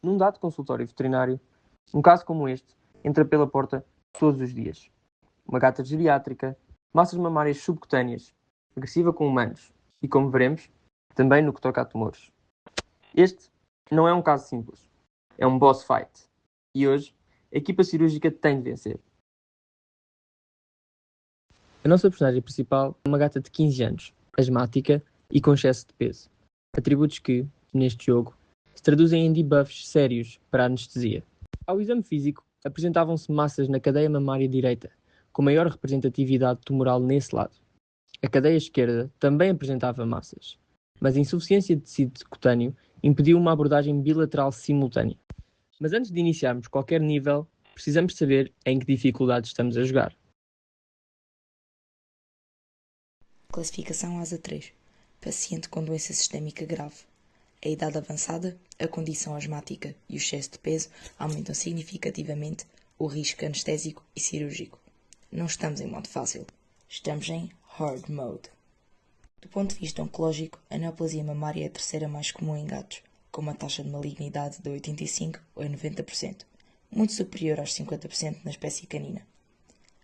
Num dado consultório veterinário, um caso como este entra pela porta todos os dias. Uma gata geriátrica, massas mamárias subcutâneas, agressiva com humanos e, como veremos, também no que toca a tumores. Este não é um caso simples, é um boss fight. E hoje, a equipa cirúrgica tem de vencer. A nossa personagem principal é uma gata de 15 anos, asmática e com excesso de peso. Atributos que, neste jogo, se traduzem em debuffs sérios para a anestesia. Ao exame físico, apresentavam-se massas na cadeia mamária direita, com maior representatividade tumoral nesse lado. A cadeia esquerda também apresentava massas, mas a insuficiência de tecido cutâneo impediu uma abordagem bilateral simultânea. Mas antes de iniciarmos qualquer nível, precisamos saber em que dificuldade estamos a jogar. Classificação ASA 3. Paciente com doença sistémica grave. A idade avançada, a condição asmática e o excesso de peso aumentam significativamente o risco anestésico e cirúrgico. Não estamos em modo fácil. Estamos em Hard Mode. Do ponto de vista oncológico, a neoplasia mamária é a terceira mais comum em gatos, com uma taxa de malignidade de 85% a 90%, muito superior aos 50% na espécie canina.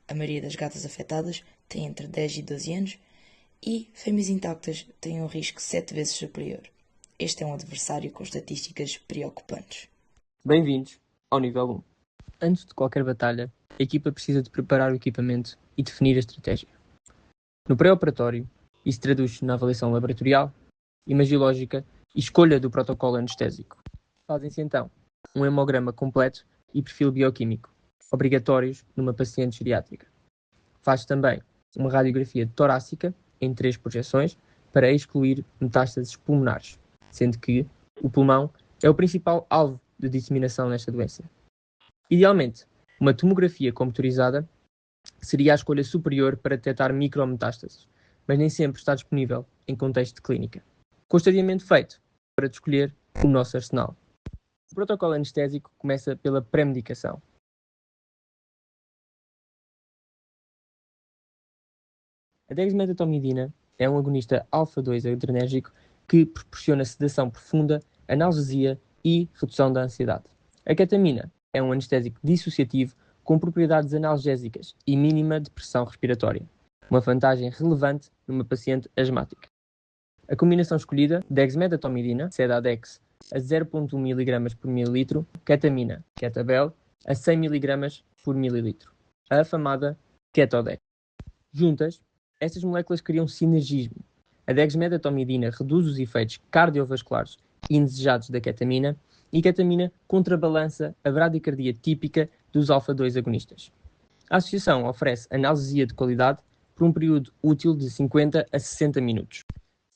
A maioria das gatas afetadas tem entre 10 e 12 anos e fêmeas intactas têm um risco 7 vezes superior. Este é um adversário com estatísticas preocupantes. Bem-vindos ao nível 1. Antes de qualquer batalha, a equipa precisa de preparar o equipamento e definir a estratégia. No pré-operatório, isso traduz-se na avaliação laboratorial, imagiológica e escolha do protocolo anestésico. Fazem-se então um hemograma completo e perfil bioquímico, obrigatórios numa paciente geriátrica. Faz-se também uma radiografia torácica em 3 projeções para excluir metástases pulmonares, sendo que o pulmão é o principal alvo de disseminação nesta doença. Idealmente, uma tomografia computurizada seria a escolha superior para detectar micrometástases, mas nem sempre está disponível em contexto de clínica. Com o estadiamento feito, para escolher o nosso arsenal. O protocolo anestésico começa pela pré-medicação. A dexmedetomidina é um agonista alfa-2 adrenérgico que proporciona sedação profunda, analgesia e redução da ansiedade. A ketamina é um anestésico dissociativo com propriedades analgésicas e mínima de pressão respiratória, uma vantagem relevante numa paciente asmática. A combinação escolhida, dexmedetomidina, Sedadex, a 0,1 mg por mililitro, ketamina, Ketabel, a 100 mg por mililitro, a afamada Ketodex. Juntas, estas moléculas criam sinergismo. A dexmedetomidina reduz os efeitos cardiovasculares indesejados da ketamina e a ketamina contrabalança a bradicardia típica dos alfa-2 agonistas. A associação oferece analgesia de qualidade por um período útil de 50 a 60 minutos.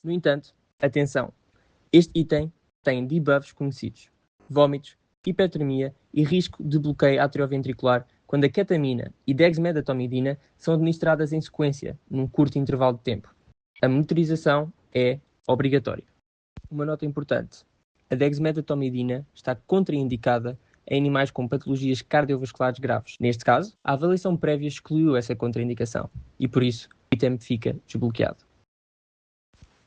No entanto, atenção, este item tem debuffs conhecidos: vômitos, hipertermia e risco de bloqueio atrioventricular quando a ketamina e dexmedetomidina são administradas em sequência, num curto intervalo de tempo. A monitorização é obrigatória. Uma nota importante: a dexmedetomidina está contraindicada em animais com patologias cardiovasculares graves. Neste caso, a avaliação prévia excluiu essa contraindicação e, por isso, o item fica desbloqueado.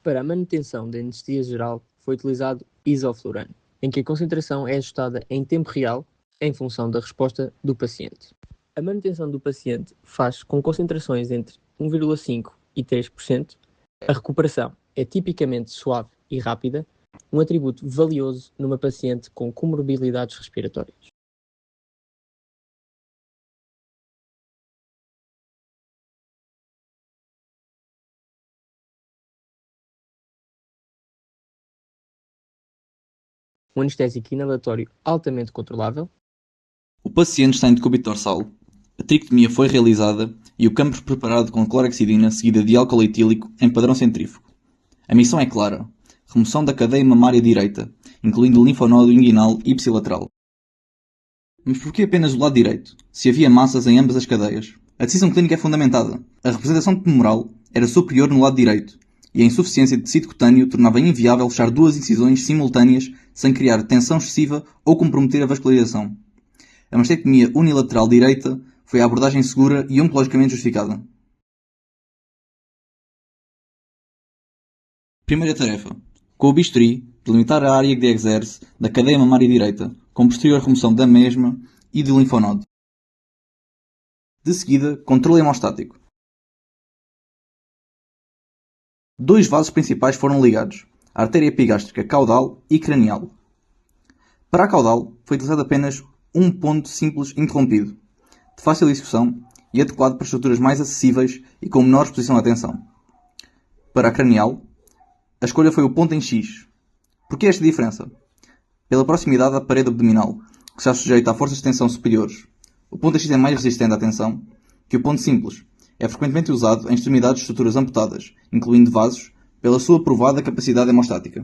Para a manutenção da anestesia geral, foi utilizado isoflurano, em que a concentração é ajustada em tempo real em função da resposta do paciente. A manutenção do paciente faz com concentrações entre 1,5% e 3%. A recuperação é tipicamente suave e rápida, um atributo valioso numa paciente com comorbilidades respiratórias. Um anestésico inalatório altamente controlável. O paciente está em decúbito dorsal. A trictomia foi realizada e o campo preparado com clorexidina seguida de álcool etílico em padrão centrífugo. A missão é clara: remoção da cadeia mamária direita, incluindo o linfonodo inguinal ipsilateral. Mas porquê apenas do lado direito, se havia massas em ambas as cadeias? A decisão clínica é fundamentada. A representação tumoral era superior no lado direito, e a insuficiência de tecido cutâneo tornava inviável fechar 2 incisões simultâneas sem criar tensão excessiva ou comprometer a vascularização. A mastectomia unilateral direita foi a abordagem segura e oncologicamente justificada. Primeira tarefa. Com o bisturi, delimitar a área de exerce da cadeia mamária direita, com posterior remoção da mesma e do linfonodo. De seguida, controle hemostático. Dois vasos principais foram ligados, a artéria epigástrica caudal e cranial. Para a caudal, foi utilizado apenas um ponto simples interrompido, de fácil execução e adequado para estruturas mais acessíveis e com menor exposição à tensão. Para a cranial, a escolha foi o ponto em X. Porquê esta diferença? Pela proximidade à parede abdominal, que está sujeita a forças de tensão superiores. O ponto em X é mais resistente à tensão que o ponto simples. É frequentemente usado em extremidades de estruturas amputadas, incluindo vasos, pela sua provada capacidade hemostática.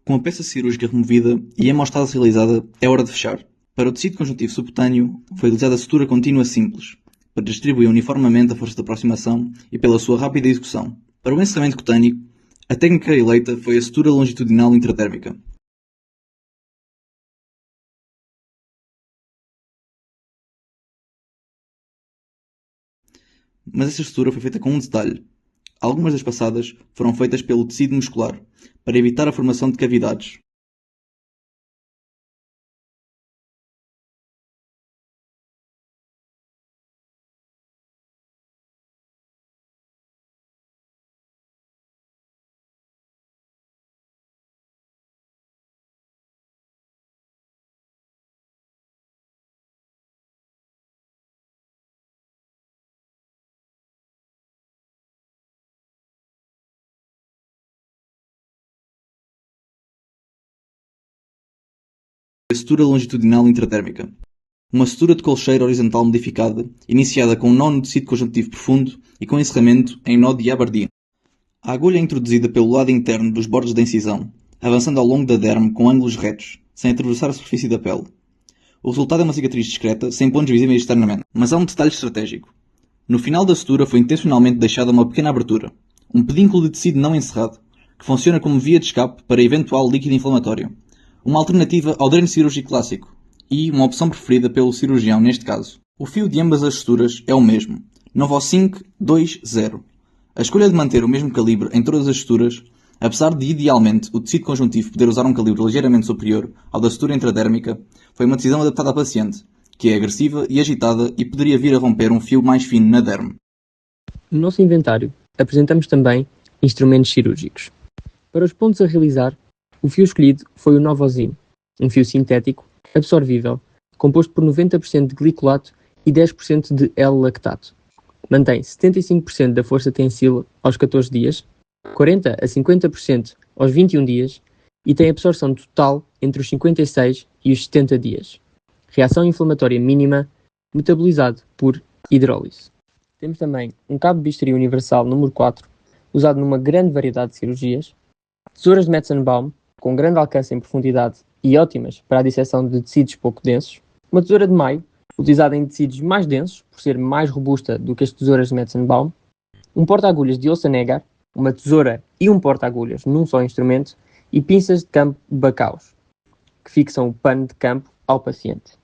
Com a peça cirúrgica removida e a hemostase realizada, é hora de fechar. Para o tecido conjuntivo subcutâneo, foi utilizada a sutura contínua simples, para distribuir uniformemente a força de aproximação e pela sua rápida execução. Para o encerramento cutâneo, a técnica eleita foi a sutura longitudinal intradérmica. Mas esta sutura foi feita com um detalhe. Algumas das passadas foram feitas pelo tecido muscular, para evitar a formação de cavidades. A sutura longitudinal intradérmica. Uma sutura de colcheira horizontal modificada, iniciada com um nó no tecido conjuntivo profundo e com encerramento em nó de Aberdeen. A agulha é introduzida pelo lado interno dos bordos da incisão, avançando ao longo da derme com ângulos retos, sem atravessar a superfície da pele. O resultado é uma cicatriz discreta, sem pontos visíveis externamente. Mas há um detalhe estratégico. No final da sutura foi intencionalmente deixada uma pequena abertura, um pedúnculo de tecido não encerrado, que funciona como via de escape para eventual líquido inflamatório. Uma alternativa ao dreno cirúrgico clássico, e uma opção preferida pelo cirurgião neste caso. O fio de ambas as suturas é o mesmo, 905-20. A escolha de manter o mesmo calibre em todas as suturas, apesar de idealmente o tecido conjuntivo poder usar um calibre ligeiramente superior ao da sutura intradérmica, foi uma decisão adaptada à paciente, que é agressiva e agitada e poderia vir a romper um fio mais fino na derme. No nosso inventário, apresentamos também instrumentos cirúrgicos. Para os pontos a realizar, o fio escolhido foi o Novozin, um fio sintético, absorvível, composto por 90% de glicolato e 10% de L-lactato. Mantém 75% da força tensila aos 14 dias, 40% a 50% aos 21 dias e tem absorção total entre os 56 e os 70 dias. Reação inflamatória mínima, metabolizado por hidrólise. Temos também um cabo de bisturi universal número 4, usado numa grande variedade de cirurgias, tesouras de Metzenbaum, com grande alcance em profundidade e ótimas para a disseção de tecidos pouco densos, uma tesoura de Maio, utilizada em tecidos mais densos, por ser mais robusta do que as tesouras de Metzenbaum, um porta-agulhas de Ossanegar, uma tesoura e um porta-agulhas num só instrumento, e pinças de campo Bacaus, que fixam o pano de campo ao paciente.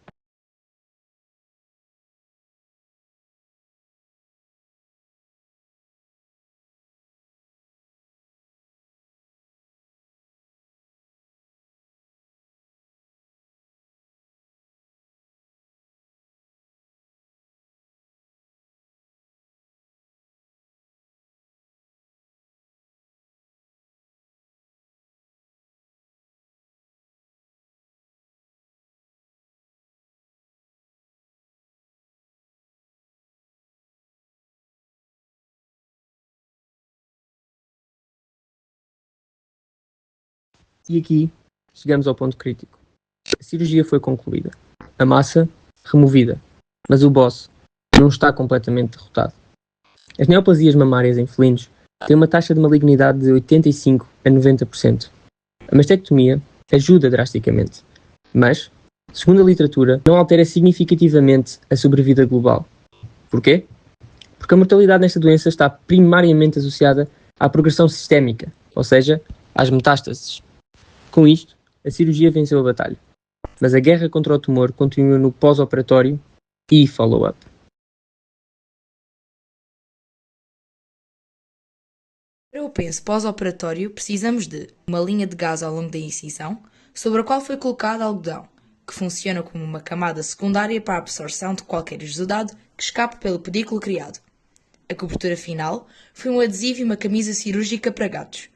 E aqui chegamos ao ponto crítico. A cirurgia foi concluída, a massa removida, mas o boss não está completamente derrotado. As neoplasias mamárias em felinos têm uma taxa de malignidade de 85% a 90%. A mastectomia ajuda drasticamente, mas, segundo a literatura, não altera significativamente a sobrevida global. Porquê? Porque a mortalidade nesta doença está primariamente associada à progressão sistémica, ou seja, às metástases. Com isto, a cirurgia venceu a batalha, mas a guerra contra o tumor continua no pós-operatório e follow-up. Para o penso pós-operatório, precisamos de uma linha de gás ao longo da incisão, sobre a qual foi colocado algodão, que funciona como uma camada secundária para a absorção de qualquer exudado que escape pelo pedículo criado. A cobertura final foi um adesivo e uma camisa cirúrgica para gatos.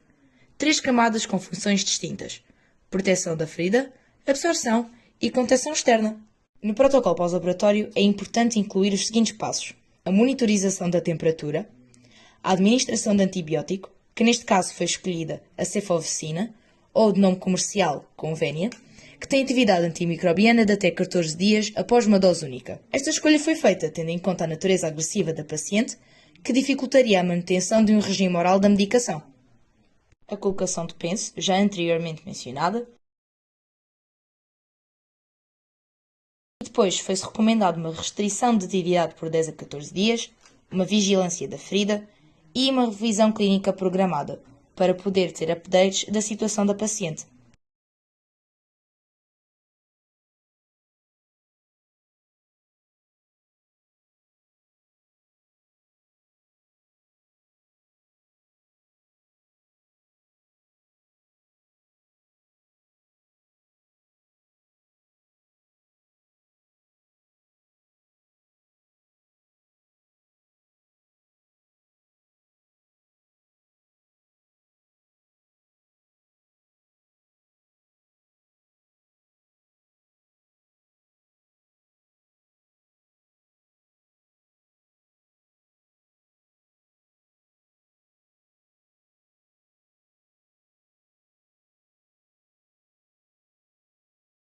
3 camadas com funções distintas: proteção da ferida, absorção e contenção externa. No protocolo pós-operatório é importante incluir os seguintes passos: a monitorização da temperatura, a administração de antibiótico, que neste caso foi escolhida a cefovecina, ou de nome comercial Convenia, que tem atividade antimicrobiana de até 14 dias após uma dose única. Esta escolha foi feita tendo em conta a natureza agressiva da paciente, que dificultaria a manutenção de um regime oral da medicação. A colocação de pence, já anteriormente mencionada. Depois foi-se recomendado uma restrição de atividade por 10 a 14 dias, uma vigilância da ferida e uma revisão clínica programada, para poder ter updates da situação da paciente.